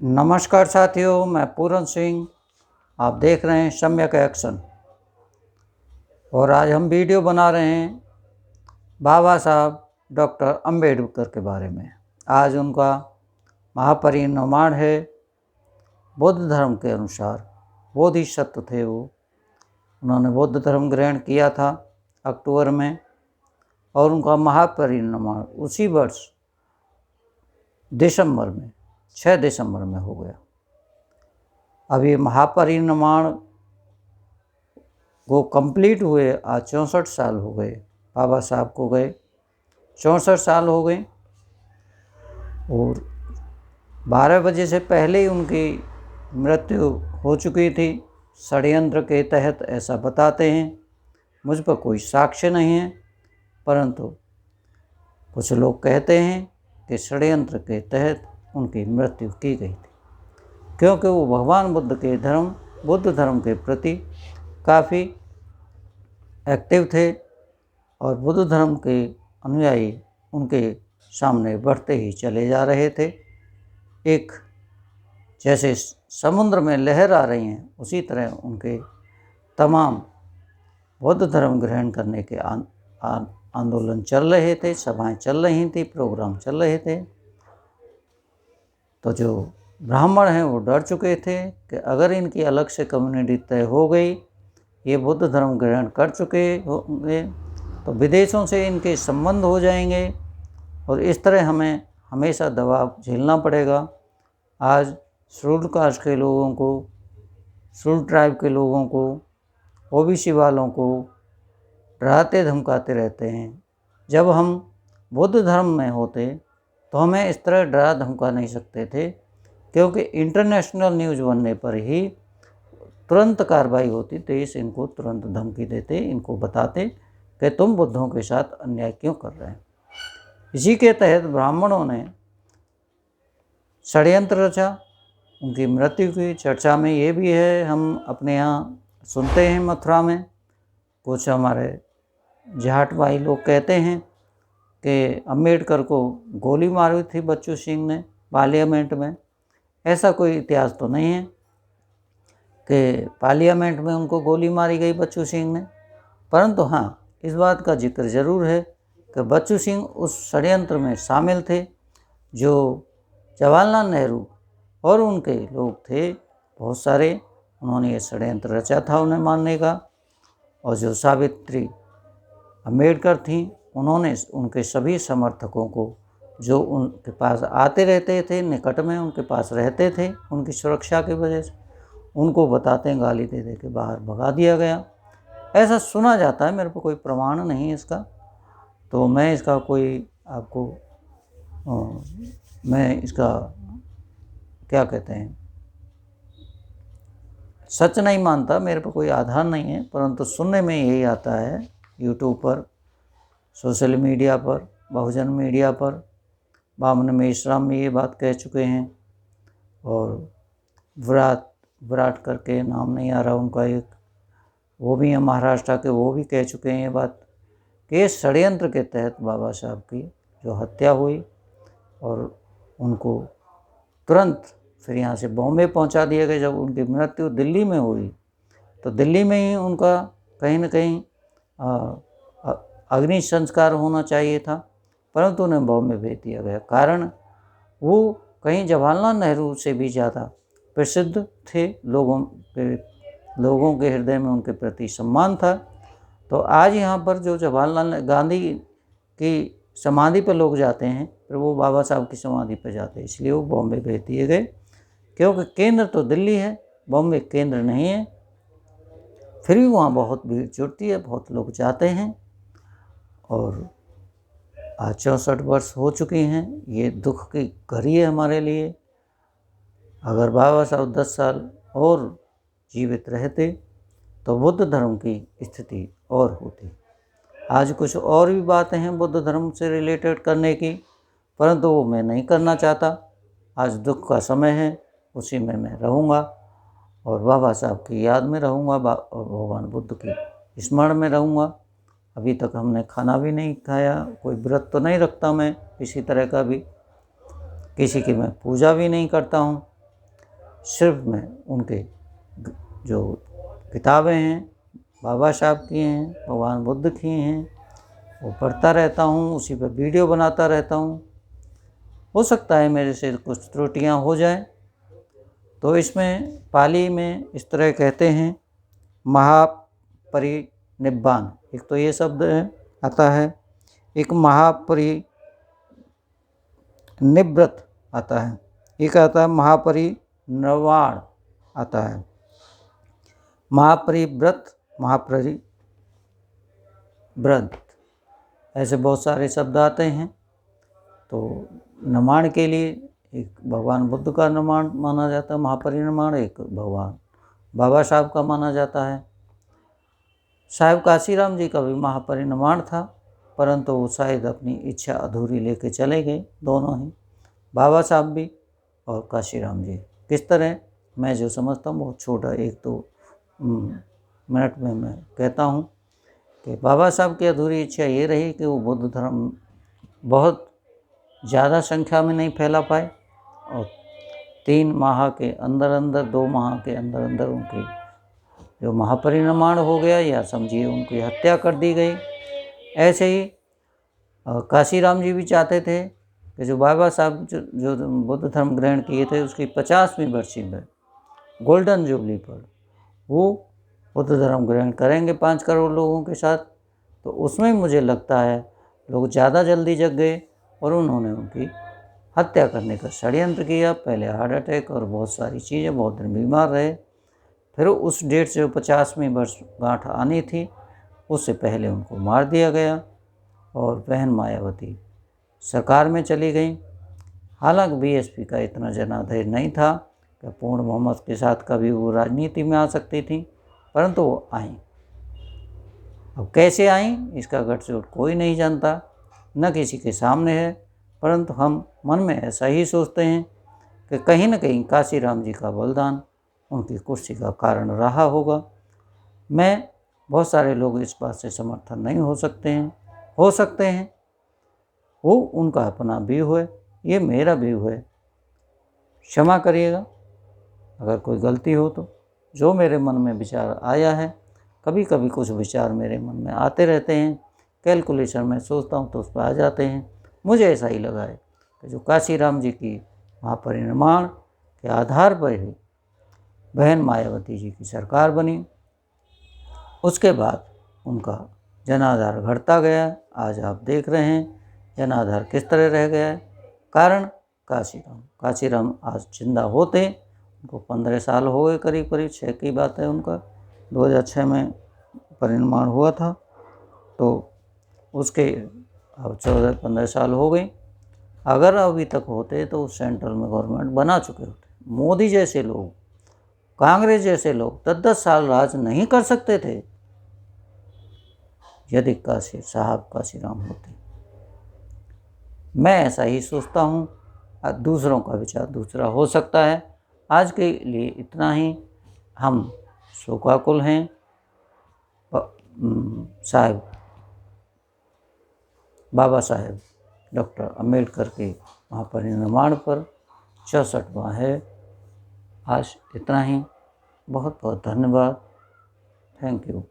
नमस्कार साथियों, मैं पूरन सिंह। आप देख रहे हैं सम्यक एक्शन और आज हम वीडियो बना रहे हैं बाबा साहब डॉक्टर अंबेडकर के बारे में। आज उनका महापरिनिर्वाण है। बौद्ध धर्म के अनुसार बोधिसत्व थे वो। उन्होंने बौद्ध धर्म ग्रहण किया था अक्टूबर में और उनका महापरिनिर्वाण उसी वर्ष दिसंबर में 6 दिसंबर में हो गया। अभी महापरिनिर्वाण वो कंप्लीट हुए आज 64 साल हो गए। बाबा साहब को गए 64 साल हो गए और 12 बजे से पहले ही उनकी मृत्यु हो चुकी थी। षड्यंत्र के तहत ऐसा बताते हैं। मुझ पर कोई साक्ष्य नहीं है, परंतु कुछ लोग कहते हैं कि षड्यंत्र के तहत उनकी मृत्यु की गई थी, क्योंकि वो भगवान बुद्ध धर्म के प्रति काफ़ी एक्टिव थे और बुद्ध धर्म के अनुयायी उनके सामने बढ़ते ही चले जा रहे थे। एक जैसे समुद्र में लहर आ रही हैं, उसी तरह उनके तमाम बौद्ध धर्म ग्रहण करने के आंदोलन चल रहे थे, सभाएं चल रही थी, प्रोग्राम चल रहे थे। तो जो ब्राह्मण हैं वो डर चुके थे कि अगर इनकी अलग से कम्युनिटी तय हो गई, ये बुद्ध धर्म ग्रहण कर चुके होंगे, तो विदेशों से इनके संबंध हो जाएंगे और इस तरह हमें हमेशा दबाव झेलना पड़ेगा। आज शेड्यूल्ड कास्ट के लोगों को, शेड्यूल्ड ट्राइब के लोगों को, ओबीसी वालों को डराते धमकाते रहते हैं। जब हम बुद्ध धर्म में होते तो हमें इस तरह डरा धमका नहीं सकते थे, क्योंकि इंटरनेशनल न्यूज़ बनने पर ही तुरंत कार्रवाई होती। देश इनको तुरंत धमकी देते, इनको बताते कि तुम बुद्धों के साथ अन्याय क्यों कर रहे हैं। इसी के तहत ब्राह्मणों ने षड्यंत्र रचा, उनकी मृत्यु की चर्चा में ये भी है। हम अपने यहाँ सुनते हैं, मथुरा में कुछ हमारे जाट भाई लोग कहते हैं कि अम्बेडकर को गोली मारी थी बच्चू सिंह ने पार्लियामेंट में। ऐसा कोई इतिहास तो नहीं है कि पार्लियामेंट में उनको गोली मारी गई बच्चू सिंह ने, परंतु हाँ, इस बात का जिक्र ज़रूर है कि बच्चू सिंह उस षड्यंत्र में शामिल थे जो जवाहरलाल नेहरू और उनके लोग थे बहुत सारे। उन्होंने ये षड्यंत्र रचा था उन्हें मारने का। और जो सावित्री अम्बेडकर थी, उन्होंने उनके सभी समर्थकों को, जो उनके पास आते रहते थे, निकट में उनके पास रहते थे उनकी सुरक्षा की वजह से, उनको बताते गाली दे दे के बाहर भगा दिया गया। ऐसा सुना जाता है, मेरे को कोई प्रमाण नहीं है इसका, तो मैं इसका कोई आपको मैं इसका क्या कहते हैं, सच नहीं मानता, मेरे पर कोई आधार नहीं है, परंतु सुनने में यही आता है। यूट्यूब पर, सोशल मीडिया पर, बहुजन मीडिया पर बामन मेश्राम में ये बात कह चुके हैं। और विराट करके नाम नहीं आ रहा उनका, एक वो भी है महाराष्ट्र के, वो भी कह चुके हैं ये बात कि ये षड्यंत्र के तहत बाबा साहब की जो हत्या हुई और उनको तुरंत फिर यहाँ से बॉम्बे पहुँचा दिया गया। जब उनकी मृत्यु दिल्ली में हुई तो दिल्ली में ही उनका कहीं न कहीं अग्नि संस्कार होना चाहिए था, परंतु उन्हें बॉम्बे भेज दिया गया। कारण वो कहीं जवाहरलाल नेहरू से भी ज़्यादा प्रसिद्ध थे, लोगों के हृदय में उनके प्रति सम्मान था। तो आज यहाँ पर जो जवाहरलाल गांधी की समाधि पर लोग जाते हैं, फिर वो बाबा साहब की समाधि पर जाते हैं, इसलिए वो बॉम्बे भेज दिए गए, क्योंकि केंद्र तो दिल्ली है, बॉम्बे केंद्र नहीं है। फिर भी वहाँ बहुत भीड़ जुटती है, बहुत लोग जाते हैं। और आज 64 वर्ष हो चुकी हैं। ये दुख की घड़ी है हमारे लिए। अगर बाबा साहब 10 साल और जीवित रहते तो बुद्ध धर्म की स्थिति और होती। आज कुछ और भी बातें हैं बुद्ध धर्म से रिलेटेड करने की, परंतु वो मैं नहीं करना चाहता। आज दुख का समय है, उसी में मैं रहूँगा और बाबा साहब की याद में रहूँगा और भगवान बुद्ध की स्मरण में रहूँगा। अभी तक हमने खाना भी नहीं खाया, कोई व्रत तो नहीं रखता मैं किसी तरह का भी, किसी की मैं पूजा भी नहीं करता हूँ। सिर्फ मैं उनके जो किताबें हैं बाबा साहब की हैं, भगवान बुद्ध की हैं, वो पढ़ता रहता हूँ, उसी पर वीडियो बनाता रहता हूँ। हो सकता है मेरे से कुछ त्रुटियाँ हो जाएं। तो इसमें पाली में इस तरह कहते हैं महापरिनिब्बाण, एक तो ये शब्द आता है, एक महापरिनिव्रत आता है, एक आता है महापरिनिर्वाण आता है, महापरिव्रत, महापरिव्रत, ऐसे बहुत सारे शब्द आते हैं। तो निर्माण के लिए एक भगवान बुद्ध का निर्माण माना जाता है महापरिनिर्वाण, एक भगवान बाबा साहब का माना जाता है। साहिब काशीराम जी का भी महापरिनिर्वाण था, परंतु वो शायद अपनी इच्छा अधूरी लेके चले गए, दोनों ही, बाबा साहब भी और काशीराम जी। किस तरह, मैं जो समझता हूँ बहुत छोटा एक दो मिनट में मैं कहता हूँ कि बाबा साहब की अधूरी इच्छा ये रही कि वो बुद्ध धर्म बहुत ज़्यादा संख्या में नहीं फैला पाए, और 3 माह के अंदर अंदर, 2 माह के अंदर अंदर उनकी जो महापरिनिर्वाण हो गया, या समझिए उनकी हत्या कर दी गई। ऐसे ही काशीराम जी भी चाहते थे कि जो बाबा साहब जो बुद्ध धर्म ग्रहण किए थे उसकी 50वीं बरसी पर, गोल्डन जुबली पर, वो बुद्ध धर्म ग्रहण करेंगे 5 करोड़ लोगों के साथ। तो उसमें मुझे लगता है लोग ज़्यादा जल्दी जग गए और उन्होंने उनकी हत्या करने का षड्यंत्र किया। पहले हार्ट अटैक और बहुत सारी चीज़ें, बहुत दिन बीमार रहे। फिर उस डेट से 50वीं वर्षगांठ आनी थी, उससे पहले उनको मार दिया गया और बहन मायावती सरकार में चली गई। हालांकि बीएसपी का इतना जनादेश नहीं था कि पूर्ण मोहम्मद के साथ कभी वो राजनीति में आ सकती थी, परंतु वो आई। अब कैसे आई इसका गठजोड़ कोई नहीं जानता, न किसी के सामने है, परंतु हम मन में ऐसा ही सोचते हैं कि कहीं न कहीं काशीराम जी का बलिदान उनकी कुर्सी का कारण रहा होगा। बहुत सारे लोग इस बात से समर्थन नहीं हो सकते हैं, वो उनका अपना व्यू है, ये मेरा व्यू है। क्षमा करिएगा अगर कोई गलती हो तो। जो मेरे मन में विचार आया है, कभी कभी कुछ विचार मेरे मन में आते रहते हैं, कैलकुलेशन में सोचता हूँ तो उस पर आ जाते हैं। मुझे ऐसा ही लगा है कि जो काशीराम जी की महापरिनिर्वाण के आधार पर ही बहन मायावती जी की सरकार बनी, उसके बाद उनका जनाधार घटता गया। आज आप देख रहे हैं जनाधार किस तरह रह गया है, कारण काशीराम आज जिंदा होते, उनको 15 साल हो गए, करीब 6 की बात है, उनका 2006 में परिनिर्वाण हुआ था, तो उसके अब 14-15 साल हो गए। अगर अभी तक होते तो सेंट्रल में गवर्नमेंट बना चुके होते। मोदी जैसे लोग, कांग्रेस जैसे लोग 10-10 साल राज नहीं कर सकते थे यदि काशीराम होते। मैं ऐसा ही सोचता हूँ, दूसरों का विचार दूसरा हो सकता है। आज के लिए इतना ही। हम शोकाकुल हैं साहब बाबा साहेब डॉक्टर अम्बेडकर के महापरिनिर्वाण पर 64वां है। आज इतना ही। बहुत बहुत धन्यवाद। Thank you.